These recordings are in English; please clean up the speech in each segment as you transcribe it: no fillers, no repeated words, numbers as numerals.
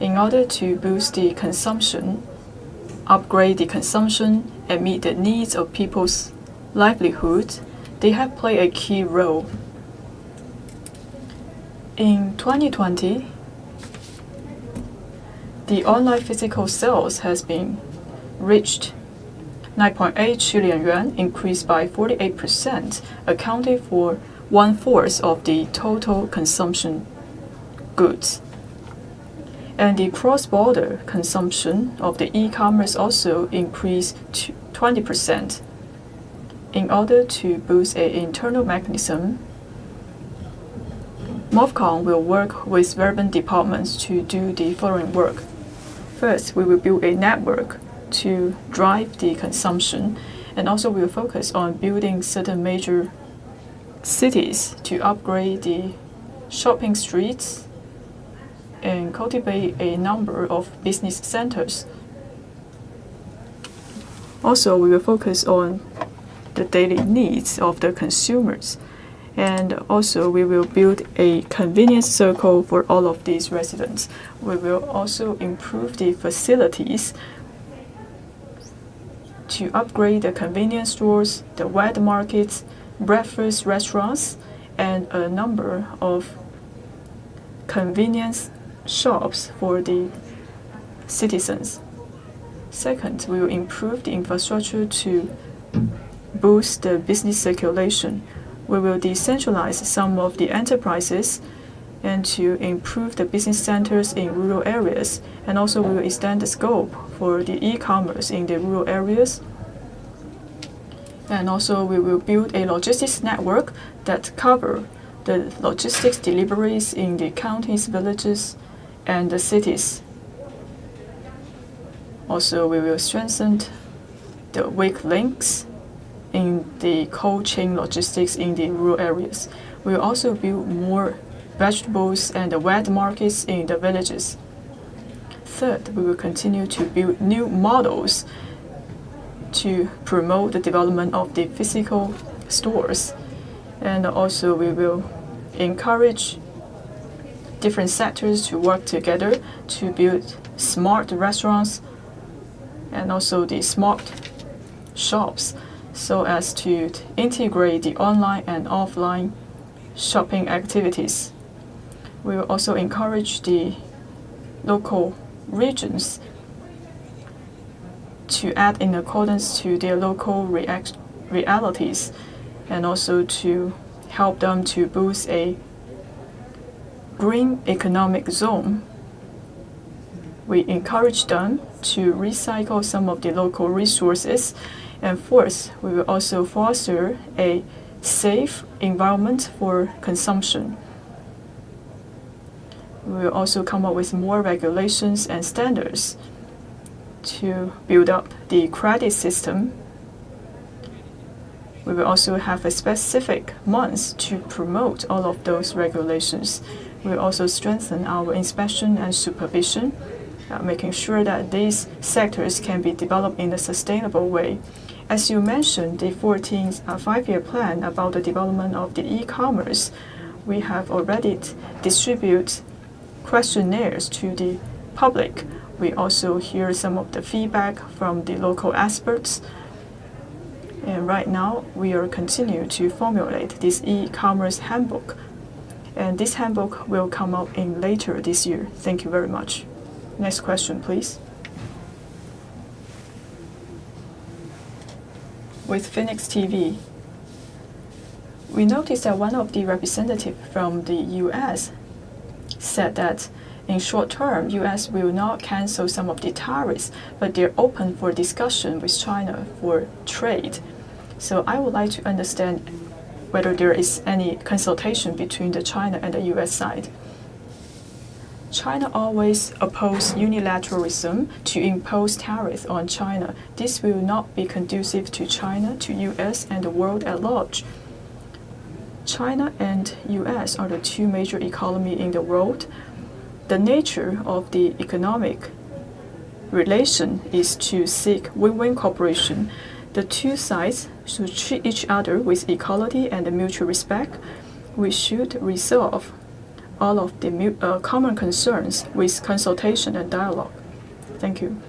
In order to boost the consumption, upgrade the consumption, and meet the needs of people's livelihood, they have played a key role. In 2020, the online physical sales has been reached 9.8 trillion yuan, increased by 48%, accounting for 1/4 of the total consumption goods. And the cross-border consumption of the e-commerce also increased to 20%. In order to boost an internal mechanism, MOFCOM will work with relevant departments to do the following work. First, we will build a network to drive the consumption, and also we will focus on building certain major cities to upgrade the shopping streets and cultivate a number of business centers. Also, we will focus on the daily needs of the consumers, and also we will build a convenience circle for all of these residents. We will also improve the facilities to upgrade the convenience stores, the wet markets, breakfast restaurants, and a number of convenience shops for the citizens. Second, we will improve the infrastructure to boost the business circulation. We will decentralize some of the enterprises and to improve the business centers in rural areas, and also we will extend the scope for the e-commerce in the rural areas. And also we will build a logistics network that cover the logistics deliveries in the counties, villages, and the cities. Also, we will strengthen the weak links in the cold chain logistics in the rural areas. We will also build more vegetables and the wet markets in the villages. Third, we will continue to build new models to promote the development of the physical stores. And also we will encourage different sectors to work together to build smart restaurants and also the smart shops, so as to integrate the online and offline shopping activities. We will also encourage the local regions to act in accordance to their local realities, and also to help them to boost a green economic zone. We encourage them to recycle some of the local resources. And fourth, we will also foster a safe environment for consumption. We will also come up with more regulations and standards to build up the credit system. We will also have a specific month to promote all of those regulations. We will also strengthen our inspection and supervision, making sure that these sectors can be developed in a sustainable way. As you mentioned, the 14th five-year plan about the development of the e-commerce, we have already distributed questionnaires to the public. We also hear some of the feedback from the local experts. And right now, we are continuing to formulate this e-commerce handbook. And this handbook will come out in later this year. Thank you very much. Next question, please. With Phoenix TV, we noticed that one of the representatives from the US said that in short term, US will not cancel some of the tariffs, but they're open for discussion with China for trade. So I would like to understand whether there is any consultation between the China and the US side. China always opposes unilateralism to impose tariffs on China. This will not be conducive to China, to US, and the world at large. China and US are the two major economies in the world. The nature of the economic relation is to seek win-win cooperation. The two sides should treat each other with equality and mutual respect. We should resolve all of the common concerns with consultation and dialogue. Thank you.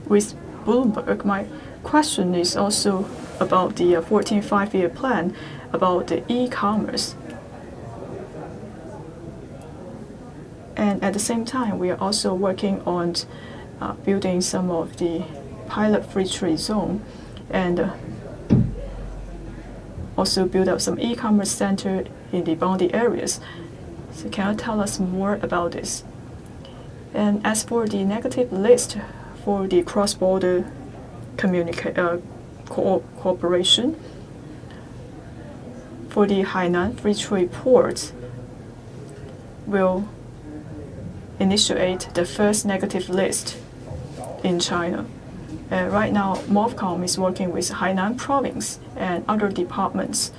With Bloomberg, my question is also about the 14th five-year plan about the e-commerce. And at the same time, we are also working on building some of the pilot free trade zone and also build up some e-commerce center in the boundary areas. So can you tell us more about this? And as for the negative list for the cross-border cooperation, for the Hainan Free Trade Port will initiate the first negative list in China. Right now, MOFCOM is working with Hainan province and other departments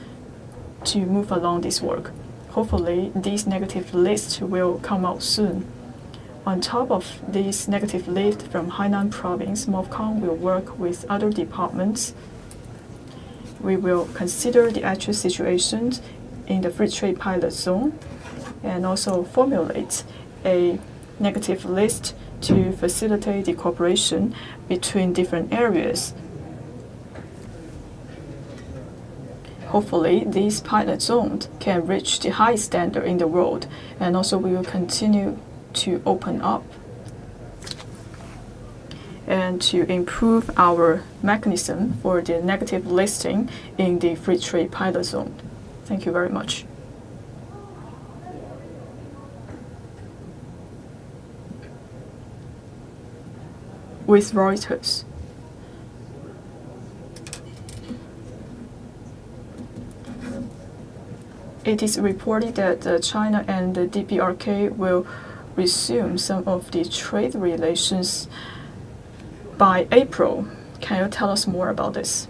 to move along this work. Hopefully, these negative lists will come out soon. On top of this negative list from Hainan province, MOFCOM will work with other departments. We will consider the actual situations in the free trade pilot zone and also formulate a negative list to facilitate the cooperation between different areas. Hopefully, this pilot zone can reach the high standard in the world, and also we will continue to open up and to improve our mechanism for the negative listing in the free trade pilot zone. Thank you very much. With Reuters. It is reported that China and the DPRK will resume some of the trade relations by April. Can you tell us more about this?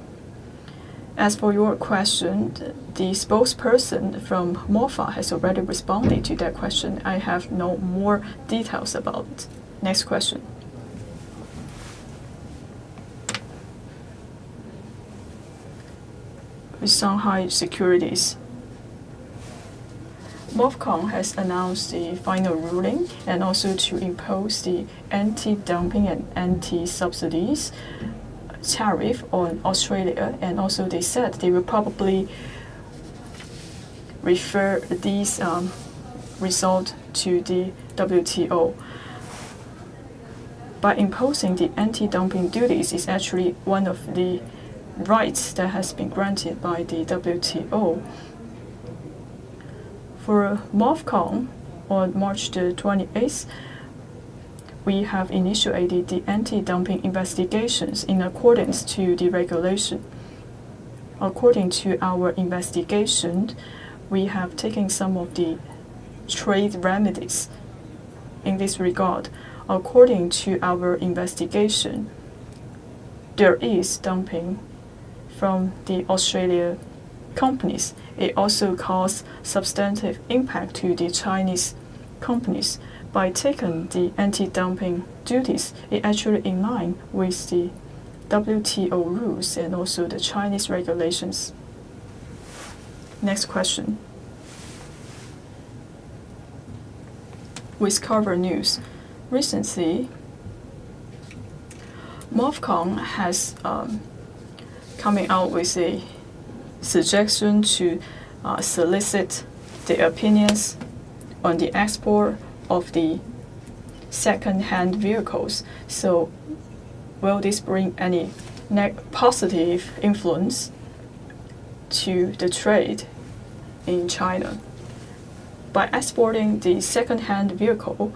As for your question, the spokesperson from MOFA has already responded to that question. I have no more details about it. Next question. With Shanghai Securities. MOFCOM has announced the final ruling and also to impose the anti-dumping and anti-subsidies tariff on Australia, and also they said they will probably refer these result to the WTO. By imposing the anti-dumping duties is actually one of the rights that has been granted by the WTO. For MOFCOM, on March the 28th, we have initiated the anti-dumping investigations in accordance to the regulation. According to our investigation, we have taken some of the trade remedies in this regard. According to our investigation, there is dumping from the Australia companies. It also caused substantive impact to the Chinese companies. By taking the anti-dumping duties, it actually in line with the WTO rules and also the Chinese regulations. Next question. With Cover News, recently, MOFCOM has coming out with a suggestion to solicit the opinions on the export of the second-hand vehicles. So will this bring any positive influence to the trade in China? By exporting the second-hand vehicle,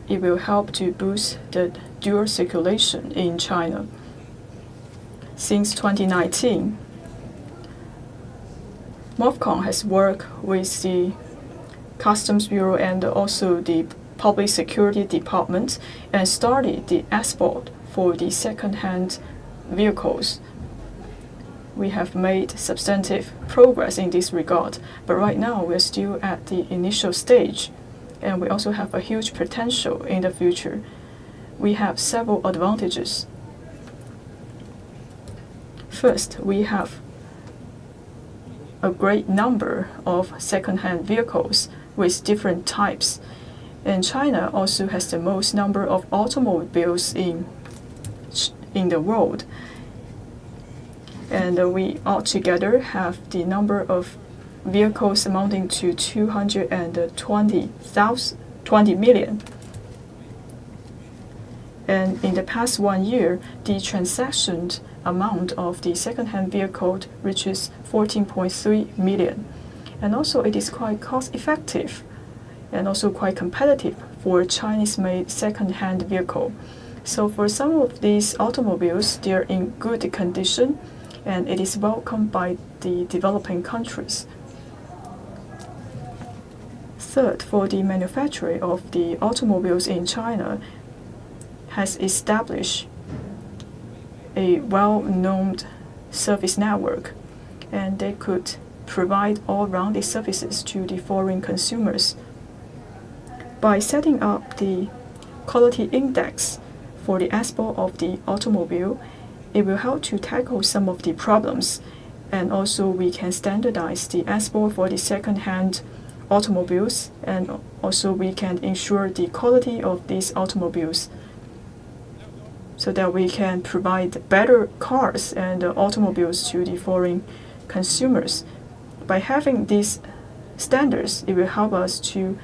it will help to boost the dual circulation in China. Since 2019, MOFCOM has worked with the Customs Bureau and also the Public Security Department and started the export for the second-hand vehicles. We have made substantive progress in this regard, but right now we're still at the initial stage, and we also have a huge potential in the future. We have several advantages. First, we have a great number of second-hand vehicles with different types. And China also has the most number of automobiles in the world. And we altogether have the number of vehicles amounting to 220 million. And in the past 1 year, the transaction amount of the second-hand vehicle reaches 14.3 million. And also it is quite cost-effective and also quite competitive for Chinese-made second-hand vehicle. So for some of these automobiles, they are in good condition, and it is welcomed by the developing countries. Third, for the manufacturer of the automobiles in China, has established a well-known service network, and they could provide all-rounded services to the foreign consumers. By setting up the quality index for the export of the automobile, it will help to tackle some of the problems, and also we can standardize the export for the second-hand automobiles, and also we can ensure the quality of these automobiles so that we can provide better cars and automobiles to the foreign consumers. By having these standards, it will help us to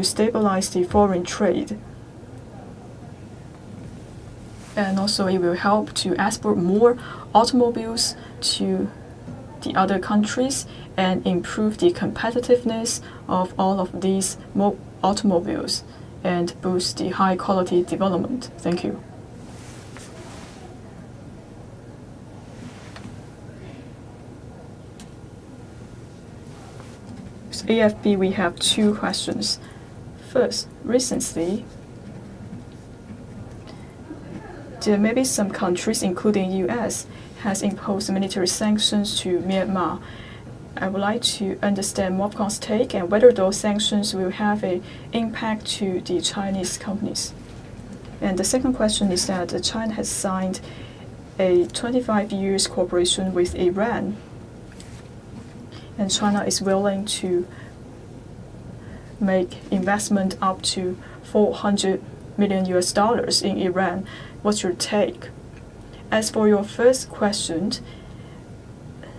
stabilize the foreign trade. And also it will help to export more automobiles to the other countries and improve the competitiveness of all of these automobiles and boost the high quality development. Thank you. So AFB, we have 2 questions. First, recently, there may be some countries, including US, has imposed military sanctions to Myanmar. I would like to understand MOFCOM's take and whether those sanctions will have an impact to the Chinese companies. And the second question is that China has signed a 25 years cooperation with Iran, and China is willing to make investment up to $400 million in Iran. What's your take? As for your first question,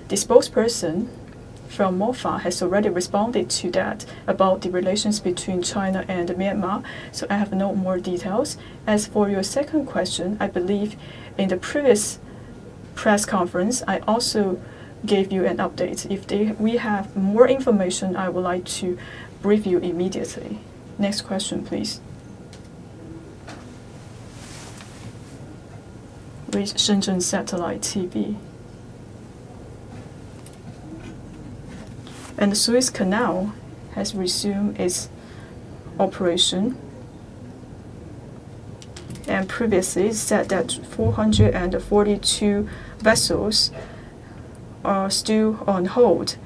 the spokesperson from MOFA has already responded to that about the relations between China and Myanmar, so I have no more details. As for your second question, I believe in the previous press conference, I also gave you an update. If we have more information, I would like to brief you immediately. Next question, please. With Shenzhen Satellite TV. And the Suez Canal has resumed its operation. And previously it said that 442 vessels are still on hold.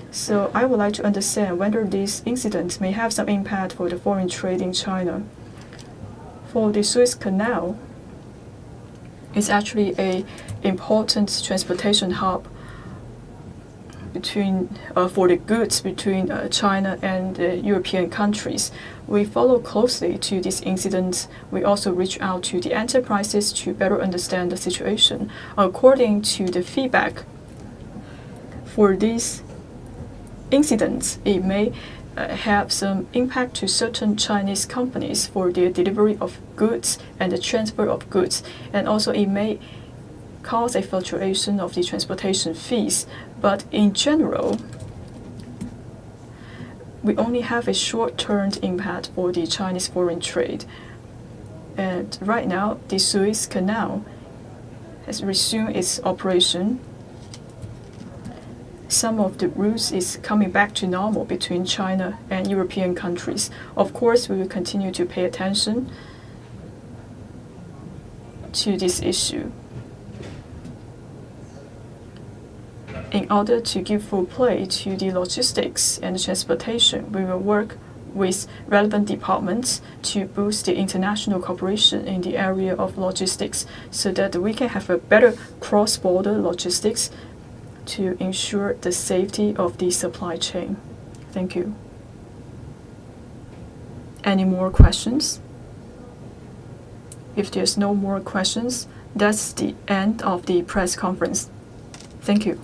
So I would like to understand whether this incident may have some impact for the foreign trade in China. For the Suez Canal, it's actually an important transportation hub for the goods between China and European countries. We follow closely to this incident. We also reach out to the enterprises to better understand the situation. According to the feedback, for these incidents, it may have some impact to certain Chinese companies for their delivery of goods and the transfer of goods, and also it may cause a fluctuation of the transportation fees. But in general, we only have a short-term impact for the Chinese foreign trade. And right now, the Suez Canal has resumed its operation. Some of the routes is coming back to normal between China and European countries. Of course, we will continue to pay attention to this issue. In order to give full play to the logistics and transportation, we will work with relevant departments to boost the international cooperation in the area of logistics so that we can have a better cross-border logistics to ensure the safety of the supply chain. Thank you. Any more questions? If there's no more questions, that's the end of the press conference. Thank you.